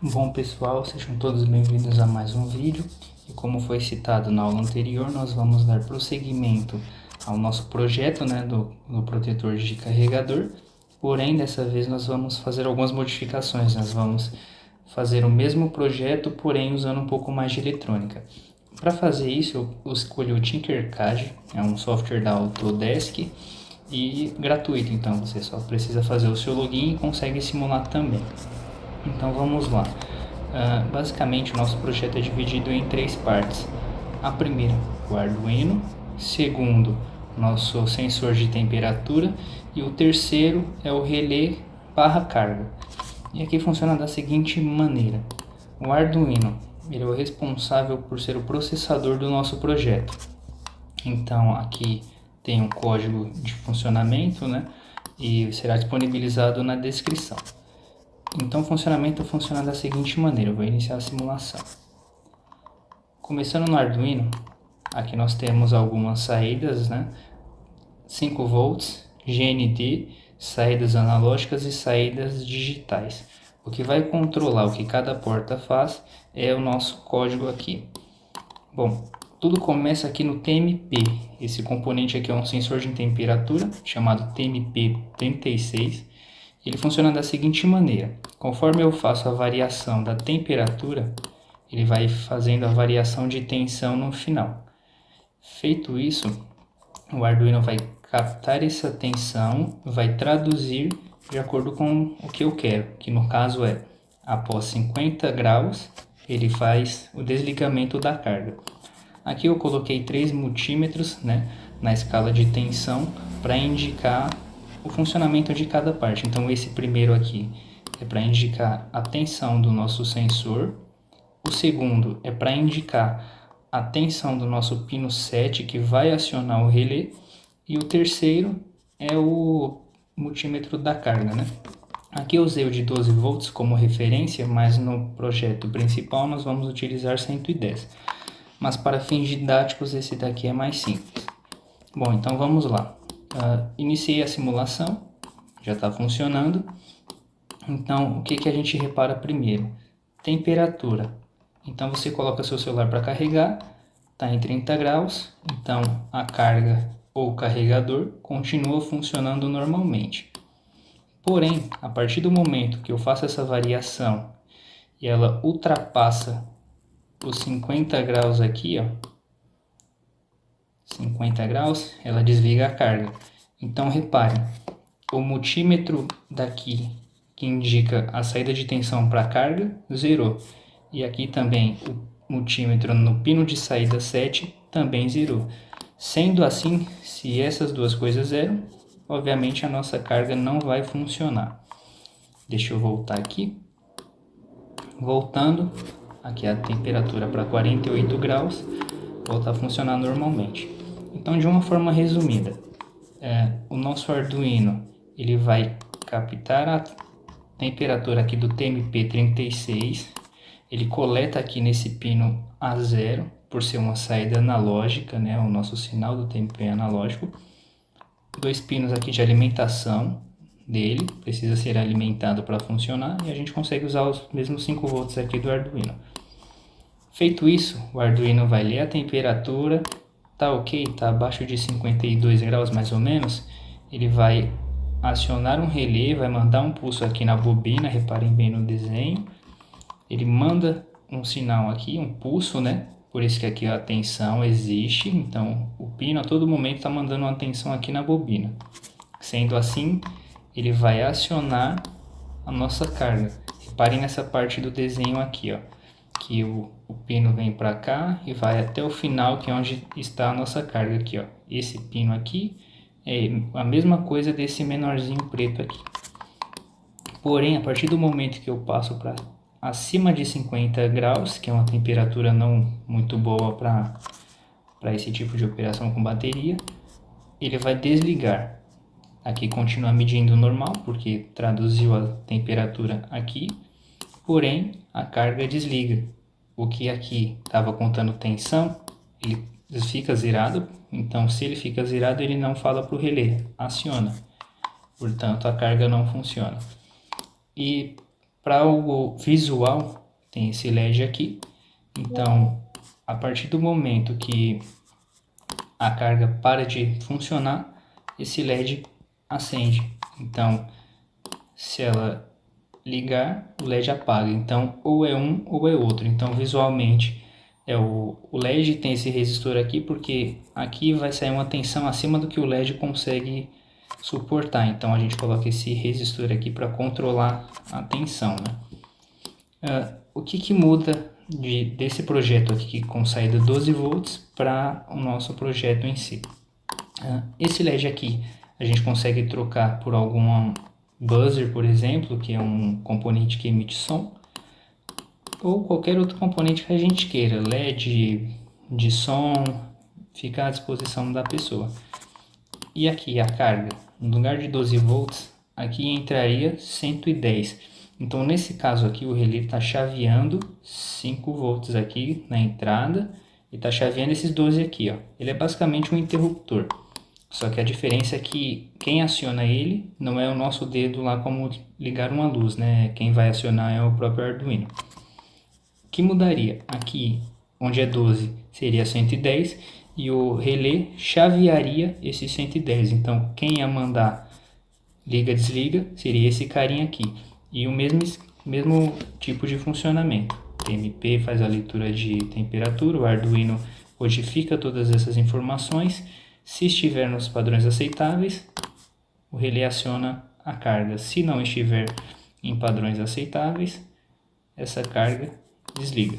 Bom pessoal, sejam todos bem-vindos a mais um vídeo e como foi citado na aula anterior, nós vamos dar prosseguimento ao nosso projeto do protetor de carregador, porém dessa vez nós vamos fazer algumas modificações, nós vamos fazer o mesmo projeto, porém usando um pouco mais de eletrônica. Para fazer isso eu escolhi o Tinkercad, é um software da Autodesk e gratuito, então você só precisa fazer o seu login e consegue simular também. Então vamos lá. Basicamente o nosso projeto é dividido em três partes. A primeira, o Arduino. Segundo, nosso sensor de temperatura. E o terceiro é o relé barra carga. E aqui funciona da seguinte maneira. O Arduino ele é o responsável por ser o processador do nosso projeto. Então aqui tem um código de funcionamento, né? E será disponibilizado na descrição. Então o funcionamento funciona da seguinte maneira, eu vou iniciar a simulação. Começando no Arduino, aqui nós temos algumas saídas, né? 5 volts, GND, saídas analógicas e saídas digitais. O que vai controlar o que cada porta faz é o nosso código aqui. Bom, tudo começa aqui no TMP. Esse componente aqui é um sensor de temperatura chamado TMP36. Ele funciona da seguinte maneira, conforme eu faço a variação da temperatura, ele vai fazendo a variação de tensão no final. Feito isso, o Arduino vai captar essa tensão, vai traduzir de acordo com o que eu quero, que no caso é, após 50 graus, ele faz o desligamento da carga. Aqui eu coloquei 3 multímetros, né, na escala de tensão para indicar o funcionamento de cada parte. Então esse primeiro aqui é para indicar a tensão do nosso sensor. O segundo é para indicar a tensão do nosso pino 7 que vai acionar o relé. E o terceiro é o multímetro da carga, né? Aqui eu usei o de 12 volts como referência, mas no projeto principal nós vamos utilizar 110. Mas para fins didáticos esse daqui é mais simples. Bom, então vamos lá. Iniciei a simulação, já está funcionando. Então, o que a gente repara primeiro? Temperatura. Então, você coloca seu celular para carregar, está em 30 graus, então a carga ou carregador continua funcionando normalmente. Porém, a partir do momento que eu faço essa variação e ela ultrapassa os 50 graus aqui, ó, 50 graus, ela desliga a carga. Então reparem, o multímetro daqui que indica a saída de tensão para a carga, zerou. E aqui também o multímetro no pino de saída 7 também zerou. Sendo assim, se essas duas coisas zeram, obviamente a nossa carga não vai funcionar. Deixa eu voltar aqui. Voltando, aqui a temperatura para 48 graus, volta a funcionar normalmente. Então, de uma forma resumida, o nosso Arduino ele vai captar a temperatura aqui do TMP36, ele coleta aqui nesse pino A0, por ser uma saída analógica, né? O nosso sinal do TMP é analógico. 2 pinos aqui de alimentação dele, precisa ser alimentado para funcionar, e a gente consegue usar os mesmos 5 volts aqui do Arduino. Feito isso, o Arduino vai ler a temperatura, tá ok, tá abaixo de 52 graus mais ou menos, ele vai acionar um relé, vai mandar um pulso aqui na bobina, reparem bem no desenho, ele manda um sinal aqui, um pulso, né? Por isso que aqui a tensão existe, então o pino a todo momento está mandando uma tensão aqui na bobina. Sendo assim, ele vai acionar a nossa carga. Reparem nessa parte do desenho aqui, ó, que o pino vem para cá e vai até o final, que é onde está a nossa carga aqui, ó. Esse pino aqui é a mesma coisa desse menorzinho preto aqui. Porém, a partir do momento que eu passo para acima de 50 graus, que é uma temperatura não muito boa para esse tipo de operação com bateria, ele vai desligar. Aqui continua medindo normal, porque traduziu a temperatura aqui, porém a carga desliga. O que aqui estava contando tensão, ele fica zerado, então se ele fica zerado ele não fala para o relé, aciona. Portanto a carga não funciona. E Para o visual, tem esse LED aqui. Então, a partir do momento que a carga para de funcionar, esse LED acende. Então, se ela ligar, o LED apaga. Então, ou é um ou é outro. Então, visualmente, o LED tem esse resistor aqui, porque aqui vai sair uma tensão acima do que o LED consegue suportar. Então, a gente coloca esse resistor aqui para controlar a tensão, né? O que muda desse projeto aqui com saída 12 volts para o nosso projeto em si? Esse LED aqui a gente consegue trocar por algum buzzer, por exemplo, que é um componente que emite som, ou qualquer outro componente que a gente queira, LED de som, fica à disposição da pessoa. E aqui a carga, no lugar de 12 volts, aqui entraria 110. Então nesse caso aqui o relé está chaveando 5 volts aqui na entrada e está chaveando esses 12 aqui, ó. Ele é basicamente um interruptor. Só que a diferença é que quem aciona ele não é o nosso dedo lá como ligar uma luz, né? Quem vai acionar é o próprio Arduino. O que mudaria? Aqui, onde é 12, seria 110 e o relé chavearia esse 110. Então, quem ia mandar liga, desliga, seria esse carinha aqui. E o mesmo tipo de funcionamento. O TMP faz a leitura de temperatura, o Arduino codifica todas essas informações. Se estiver nos padrões aceitáveis, o relé aciona a carga. Se não estiver em padrões aceitáveis, essa carga desliga.